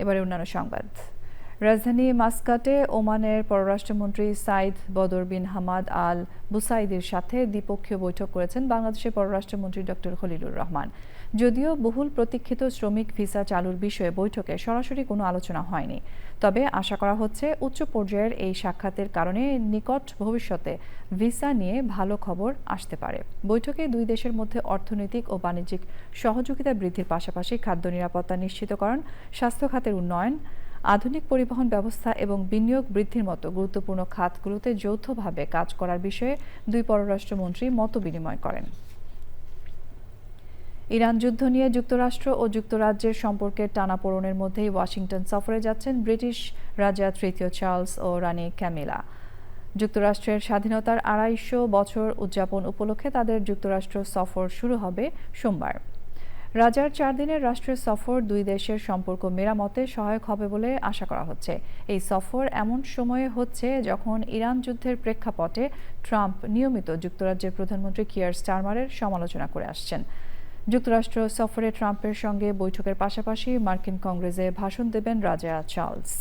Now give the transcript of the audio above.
এবারে অন্যান্য সংবাদ। রাজধানী মাস্কাটে ওমানের পররাষ্ট্রমন্ত্রী সাইদ বদর বিন হামাদ আল বুসাইদির সাথে দ্বিপক্ষীয় বৈঠক করেছেন বাংলাদেশের পররাষ্ট্রমন্ত্রী ডক্টর খলিলুর রহমান। যদিও বহুল প্রতীক্ষিত শ্রমিক ভিসা চালুর বিষয়ে বৈঠকে সরাসরি কোনো আলোচনা হয়নি, তবে আশা করা হচ্ছে উচ্চ পর্যায়ের এই সাক্ষাতের কারণে নিকট ভবিষ্যতে ভিসা নিয়ে ভালো খবর আসতে পারে। বৈঠকে দুই দেশের মধ্যে অর্থনৈতিক ও বাণিজ্যিক সহযোগিতা বৃদ্ধির পাশাপাশি খাদ্য নিরাপত্তা নিশ্চিতকরণ, স্বাস্থ্য খাতের উন্নয়ন, আধুনিক পরিবহন ব্যবস্থা এবং বিনিয়োগ বৃদ্ধির মতো গুরুত্বপূর্ণ খাতগুলোতে যৌথভাবে কাজ করার বিষয়ে দুই পররাষ্ট্রমন্ত্রী মতবিনিময় করেন। ইরান যুদ্ধ নিয়ে যুক্তরাষ্ট্র ও যুক্তরাজ্যের সম্পর্কের টানাপোড়েনের মধ্যেই ওয়াশিংটন সফরে যাচ্ছেন ব্রিটিশ রাজা তৃতীয় চার্লস ও রানী ক্যামিলা। যুক্তরাষ্ট্রের স্বাধীনতার ২৫০ বছর উদযাপন উপলক্ষে তাদের যুক্তরাষ্ট্র সফর শুরু হবে সোমবার। রাজার ৪ দিনের রাষ্ট্রীয় সফর দুই দেশের সম্পর্ক মেরামতে সহায়ক হবে বলে আশা করা হচ্ছে। এই সফর এমন সময়ে হচ্ছে যখন ইরান যুদ্ধের প্রেক্ষাপটে ট্রাম্প নিয়মিত যুক্তরাজ্যের প্রধানমন্ত্রী কিয়ার স্টারমারের সমালোচনা করে আসছেন। যুক্তরাষ্ট্র সফরে ট্রাম্পের সঙ্গে বৈঠকের পাশাপাশি মার্কিন কংগ্রেসে ভাষণ দেবেন রাজা চার্লস।